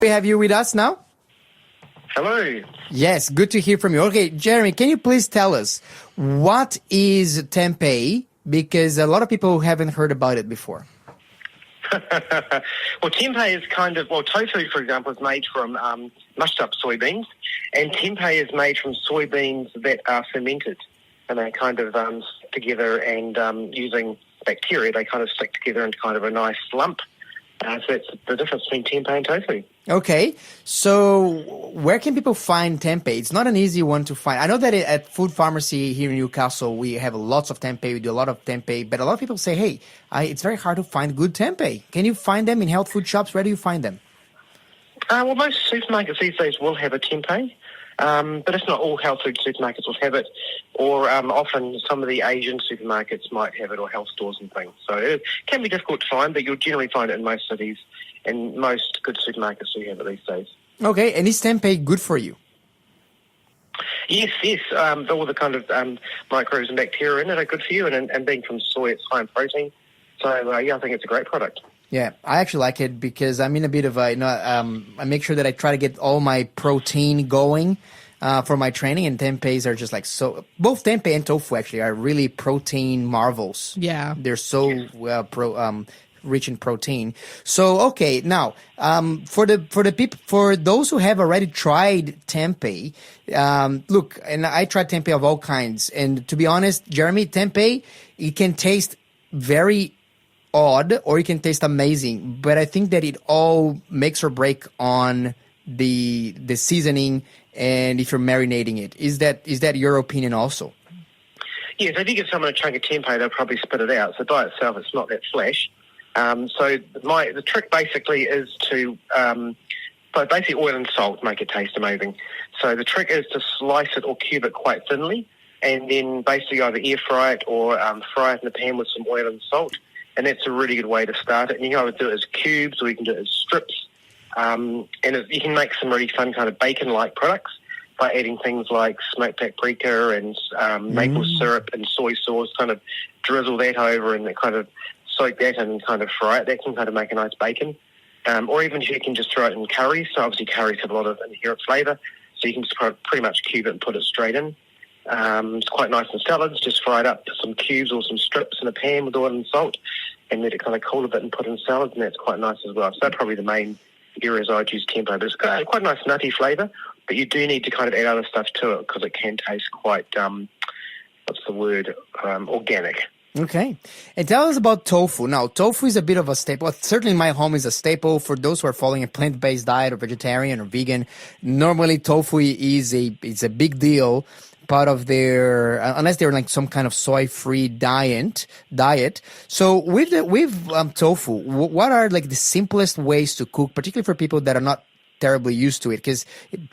We have you with us now? Hello. Yes, good to hear from you. Okay, Jeremy, can you please tell us what is tempeh? Because a lot of people haven't heard about it before. Well, tempeh is tofu, for example, is made from mushed up soybeans, and tempeh is made from soybeans that are fermented, and they kind of stick together, and using bacteria, they kind of stick together into kind of a nice lump. So that's the difference between tempeh and tofu. Okay, so where can people find tempeh? It's not an easy one to find. I know that at Food Pharmacy here in Newcastle, we have lots of tempeh. We do a lot of tempeh, but a lot of people say, hey, it's very hard to find good tempeh. Can you find them in health food shops? Where do you find them? Well, most supermarkets these days will have a tempeh, but if not all health food supermarkets will have it, or often some of the Asian supermarkets might have it, or health stores and things. So it can be difficult to find, but you'll generally find it in most cities, and most good supermarkets do have it these days. Okay, and is tempeh good for you? Yes. All the kind of microbes and bacteria in it are good for you, and being from soy, it's high in protein. So, I think it's a great product. Yeah, I actually like it because I'm in a bit of a, I make sure that I try to get all my protein going for my training, and tempehs are just like so. Both tempeh and tofu actually are really protein marvels. Yeah, they're so rich in protein. So okay, now for those who have already tried tempeh, look, and I tried tempeh of all kinds, and to be honest, Jeremy, tempeh, it can taste very odd or it can taste amazing, but I think that it all makes or break on the seasoning and if you're marinating it. Is that your opinion also? Yes, if you give someone a chunk of tempeh, they'll probably spit it out. So by itself, it's not that flash. So the trick basically is to basically oil and salt make it taste amazing. So the trick is to slice it or cube it quite thinly, and then basically either air fry it or fry it in the pan with some oil and salt. And that's a really good way to start it. And you can either do it as cubes or you can do it as strips. You can make some really fun kind of bacon-like products by adding things like smoked paprika and maple syrup and soy sauce, kind of drizzle that over and kind of soak that in and kind of fry it. That can kind of make a nice bacon. Or even you can just throw it in curries. So obviously curries have a lot of inherent flavour. So you can just pretty much cube it and put it straight in. It's quite nice in salads. Just fry it up to some cubes or some strips in a pan with oil and salt, and let it kind of cool a bit and put in salads, and that's quite nice as well. So they're probably the main areas I'd use tempeh. But it's got quite a nice nutty flavour, but you do need to kind of add other stuff to it because it can taste quite, organic. Okay. And tell us about tofu. Now, tofu is a bit of a staple. Well, certainly in my home is a staple for those who are following a plant-based diet or vegetarian or vegan. Normally, tofu is a big deal. Part of their, unless they're like some kind of soy-free diet. So with tofu, what are like the simplest ways to cook, particularly for people that are not terribly used to it? Because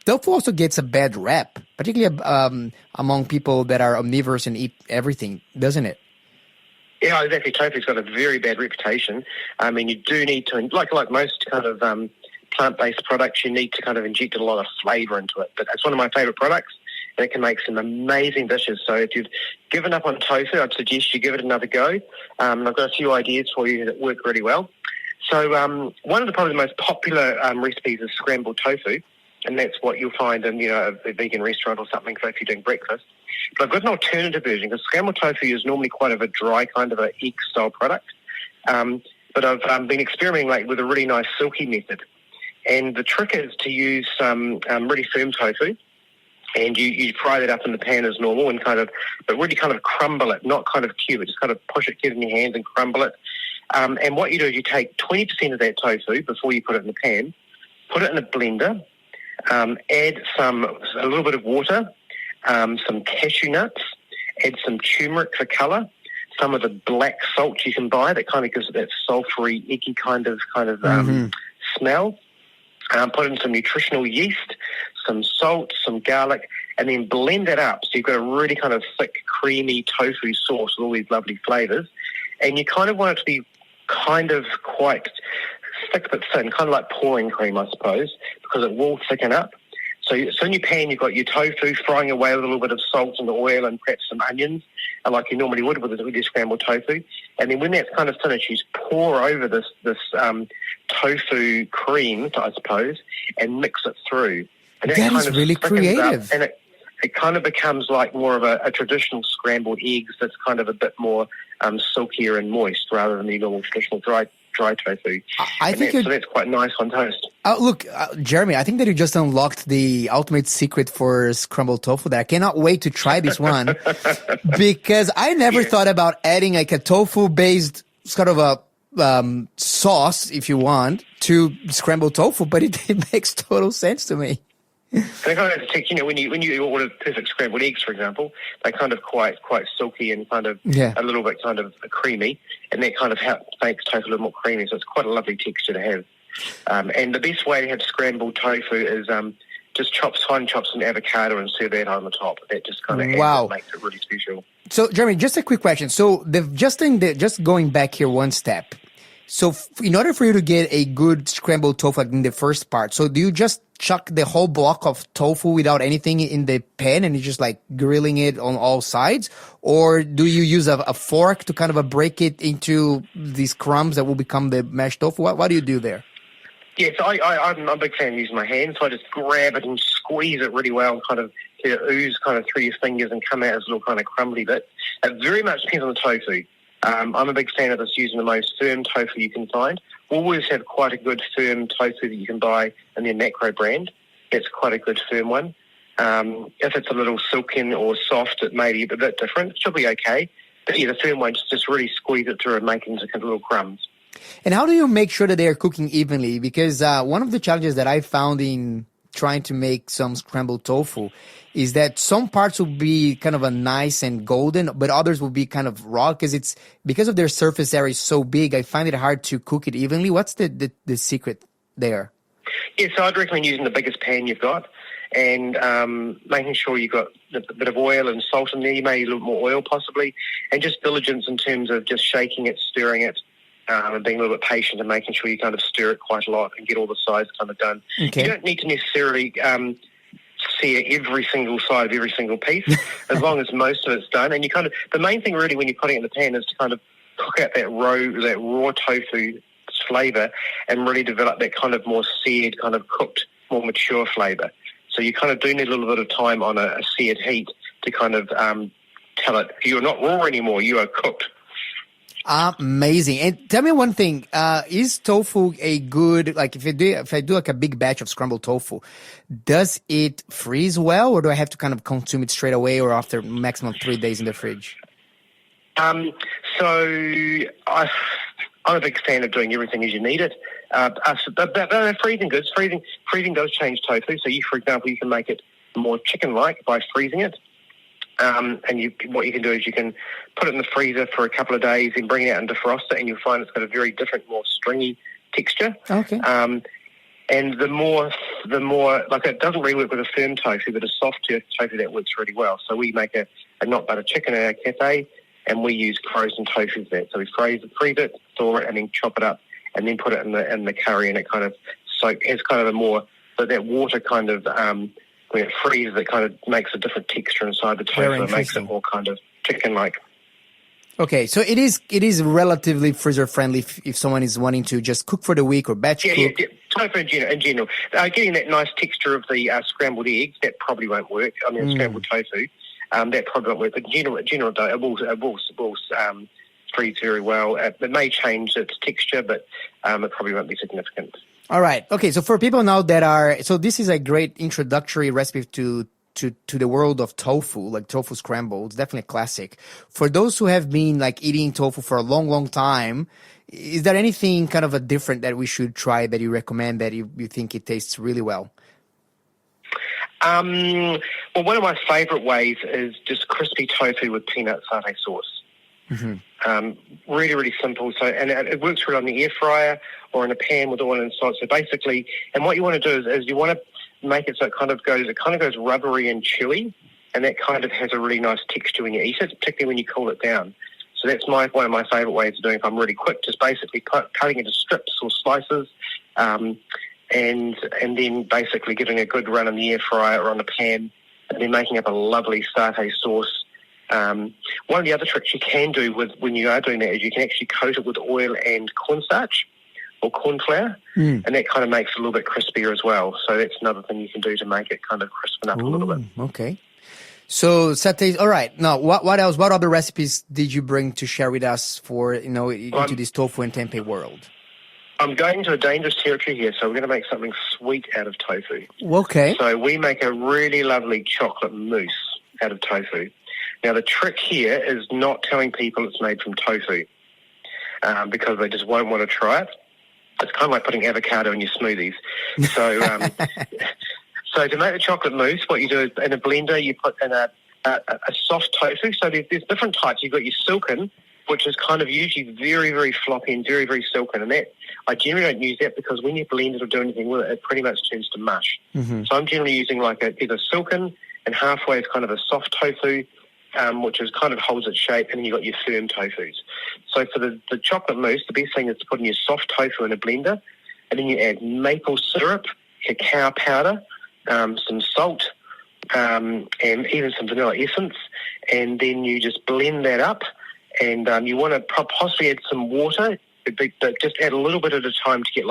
tofu also gets a bad rap, particularly among people that are omnivores and eat everything, doesn't it? Yeah, exactly. Tofu's got a very bad reputation. I mean, you do need to, like most kind of plant-based products, you need to kind of inject a lot of flavour into it. But it's one of my favourite products. It can make some amazing dishes. So if you've given up on tofu, I'd suggest you give it another go. I've got a few ideas for you that work really well. So one of the probably the most popular recipes is scrambled tofu, and that's what you'll find in a vegan restaurant or something if you're doing breakfast. But I've got an alternative version because scrambled tofu is normally quite of a dry kind of an egg-style product. But I've been experimenting with a really nice silky method. And the trick is to use some really firm tofu. And you fry that up in the pan as normal and but really kind of crumble it, not kind of cube it, just kind of push it, get it in your hands and crumble it. And what you do is you take 20% of that tofu before you put it in the pan, put it in a blender, add a little bit of water, some cashew nuts, add some turmeric for colour, some of the black salt you can buy that kind of gives it that sulphury, eggy kind of smell. Put in some nutritional yeast, some salt, some garlic, and then blend that up. So you've got a really kind of thick, creamy tofu sauce with all these lovely flavours. And you kind of want it to be kind of quite thick but thin, kind of like pouring cream, I suppose, because it will thicken up. So in your pan, you've got your tofu frying away with a little bit of salt and oil and perhaps some onions, like you normally would with your scrambled tofu. And then when that's kind of finished, you pour over this tofu cream, I suppose, and mix it through. And that is really creative. And it kind of becomes like more of a traditional scrambled eggs that's kind of a bit more silkier and moist rather than the normal traditional dry tofu. So that's quite nice on toast. Look, Jeremy, I think that you just unlocked the ultimate secret for scrambled tofu that I cannot wait to try this one because I never thought about adding like a tofu-based sort of a sauce, if you want, to scrambled tofu, but it makes total sense to me. And they kind of take, when you order perfect scrambled eggs, for example, they're kind of quite silky and kind of a little bit kind of creamy, and that kind of makes tofu a little more creamy. So it's quite a lovely texture to have. And the best way to have scrambled tofu is just fine chop some avocado and serve that on the top. That just kind of makes it really special. So, Jeremy, just a quick question. So, just going back here one step. So, in order for you to get a good scrambled tofu in the first part, so do you just chuck the whole block of tofu without anything in the pan and you're just like grilling it on all sides? Or do you use a fork to kind of break it into these crumbs that will become the mashed tofu? What do you do there? Yeah, so I'm a big fan of using my hands, so I just grab it and squeeze it really well and kind of let it ooze kind of through your fingers and come out as a little kind of crumbly bit. It very much depends on the tofu. I'm a big fan of this using the most firm tofu you can find. We'll always have quite a good firm tofu that you can buy in their macro brand. That's quite a good firm one. If it's a little silken or soft, it may be a bit different. It should be okay. But yeah, the firm one, just really squeeze it through and make it into kind of little crumbs. And how do you make sure that they are cooking evenly? Because one of the challenges that I found in trying to make some scrambled tofu is that some parts will be kind of a nice and golden, but others will be kind of raw because of their surface area is so big. I find it hard to cook it evenly. What's the secret there? Yeah, so I'd recommend using the biggest pan you've got and making sure you've got a bit of oil and salt in there. You may need a little more oil possibly, and just diligence in terms of just shaking it, stirring it, and being a little bit patient and making sure you kind of stir it quite a lot and get all the sides kind of done. Okay. You don't need to necessarily sear every single side of every single piece, as long as most of it's done. And you kind of, the main thing really when you're putting it in the pan is to kind of cook out that raw tofu flavour and really develop that kind of more seared, kind of cooked, more mature flavour. So you kind of do need a little bit of time on a seared heat to kind of tell it you're not raw anymore, you are cooked. Amazing. And tell me one thing, is tofu a good, like if I do like a big batch of scrambled tofu, does it freeze well or do I have to kind of consume it straight away or after maximum 3 days in the fridge? I'm a big fan of doing everything as you need it. But freezing goods, freezing does change tofu. So for example, you can make it more chicken-like by freezing it. And what you can do is you can put it in the freezer for a couple of days and bring it out and defrost it, and you'll find it's got a very different, more stringy texture. Okay. And the more, like it doesn't really work with a firm tofu, but a soft tofu that works really well. So we make a not butter chicken in our cafe, and we use frozen tofu for that. So we freeze it, thaw it, and then chop it up, and then put it in the curry, and it kind of has kind of a more, so that water kind of when it freezes, it kind of makes a different texture inside the tofu. It makes it more kind of chicken-like. Okay, so it is relatively freezer-friendly if someone is wanting to just cook for the week or batch cook. Yeah, tofu in general. Getting that nice texture of the scrambled eggs, that probably won't work. I mean, scrambled tofu, that probably won't work. But in general, it will freeze very well. It may change its texture, but it probably won't be significant. All right. Okay. So for people now this is a great introductory recipe to the world of tofu, like tofu scramble. It's definitely a classic. For those who have been like eating tofu for a long, long time, is there anything kind of a different that we should try that you recommend that you think it tastes really well? Well, one of my favorite ways is just crispy tofu with peanut satay sauce. Mm-hmm. Really, really simple. So, and it works really on the air fryer or in a pan with oil and salt. So basically, and what you want to do is you want to make it so it kind of goes rubbery and chewy, and that kind of has a really nice texture when you eat it, particularly when you cool it down. So that's one of my favourite ways of doing it if I'm really quick, just basically cutting into strips or slices, and then basically giving a good run in the air fryer or on the pan, and then making up a lovely satay sauce. One of the other tricks you can do when you are doing that is you can actually coat it with oil and cornstarch. or corn flour, and that kind of makes it a little bit crispier as well. So that's another thing you can do to make it kind of crispen up a little bit. Okay. So satay. All right. Now, what else? What other recipes did you bring to share with us for into this tofu and tempeh world? I'm going to a dangerous territory here, so we're going to make something sweet out of tofu. Okay. So we make a really lovely chocolate mousse out of tofu. Now, the trick here is not telling people it's made from tofu because they just won't want to try it. It's kind of like putting avocado in your smoothies. So so to make the chocolate mousse, what you do is in a blender, you put in a soft tofu. So there's different types. You've got your silken, which is kind of usually very, very floppy and very, very silken. And that I generally don't use that because when you blend it or do anything with it, it pretty much turns to mush. So I'm generally using like either silken and halfway is kind of a soft tofu, which is kind of holds its shape, and then you've got your firm tofus. So for the chocolate mousse, the best thing is to put in your soft tofu in a blender, and then you add maple syrup, cacao powder, some salt, and even some vanilla essence, and then you just blend that up. And you want to possibly add some water, but just add a little bit at a time to get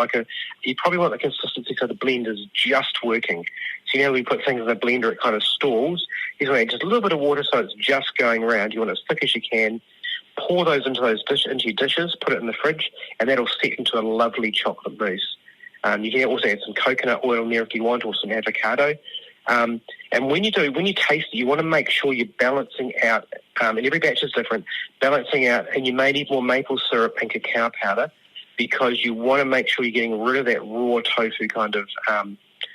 you probably want the consistency so the blend is just working. So when we put things in the blender, it kind of stalls. You want to add just a little bit of water so it's just going around. You want it as thick as you can. Pour those into your dishes, put it in the fridge, and that'll set into a lovely chocolate mousse. You can also add some coconut oil in there if you want, or some avocado. And when you taste it, you want to make sure you're balancing out, and every batch is different, balancing out, and you may need more maple syrup and cacao powder because you want to make sure you're getting rid of that raw tofu kind of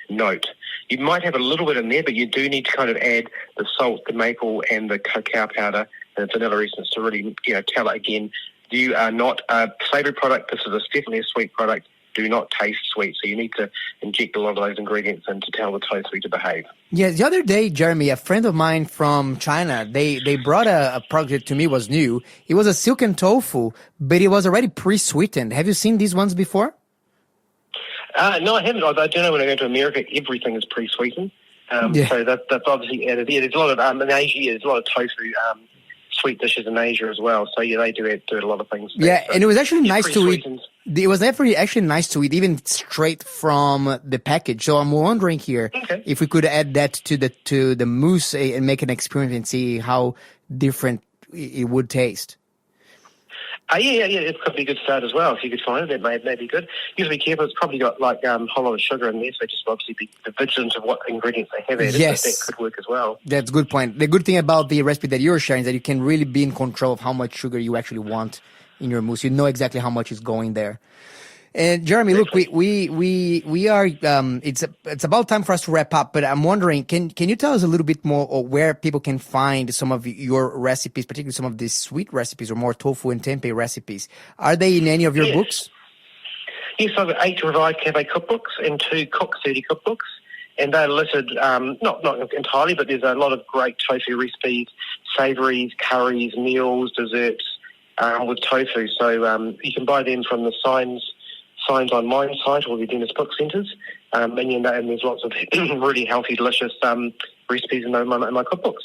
note. You might have a little bit in there, but you do need to kind of add the salt, the maple, and the cacao powder and the vanilla essence to really, tell it again, you are not a savoury product. This is definitely a sweet product. Do not taste sweet. So you need to inject a lot of those ingredients in to tell the tofu to behave. Yeah, the other day, Jeremy, a friend of mine from China, they brought a product that to me was new. It was a silken tofu, but it was already pre-sweetened. Have you seen these ones before? No, I haven't. I do know when I go to America, everything is pre-sweetened. So that's obviously added. Yeah, there's a lot of, in Asia, there's a lot of tofu sweet dishes in Asia as well. So yeah, they do a lot of things there. Yeah, and it was actually nice to eat. It was actually nice to eat, even straight from the package. So I'm wondering here if we could add that to the mousse and make an experiment and see how different it would taste. Yeah, it could be a good start as well. If you could find it, that may be good. You have to be careful. It's probably got a whole lot of sugar in there, so just obviously be vigilant of what ingredients they have added. Yes. That could work as well. That's a good point. The good thing about the recipe that you're sharing is that you can really be in control of how much sugar you actually want in your mousse. You know exactly how much is going there. And Jeremy, look, we are. It's about time for us to wrap up. But I'm wondering, can you tell us a little bit more, or where people can find some of your recipes, particularly some of these sweet recipes or more tofu and tempeh recipes? Are they in any of your books? Yes, I've got 8 Revive Cafe cookbooks and 2 Cook 30 cookbooks, and they're listed not entirely, but there's a lot of great tofu recipes, savouries, curries, meals, desserts with tofu. So you can buy them from the signs on my site or the dentist book centres, and there's lots of really healthy, delicious recipes in my cookbooks.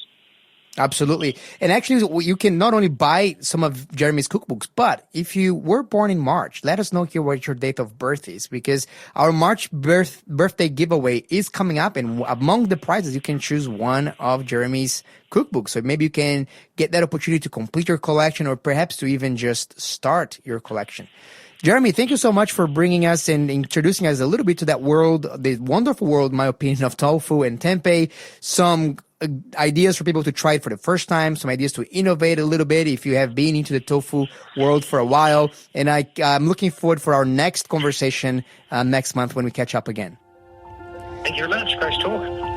Absolutely. And actually, you can not only buy some of Jeremy's cookbooks, but if you were born in March, let us know here what your date of birth is, because our March birthday giveaway is coming up, and among the prizes, you can choose one of Jeremy's cookbooks. So maybe you can get that opportunity to complete your collection, or perhaps to even just start your collection. Jeremy, thank you so much for bringing us and introducing us a little bit to that world, the wonderful world, in my opinion, of tofu and tempeh. Some ideas for people to try it for the first time, some ideas to innovate a little bit if you have been into the tofu world for a while. And I'm looking forward for our next conversation next month when we catch up again. Thank you very much. Great talk.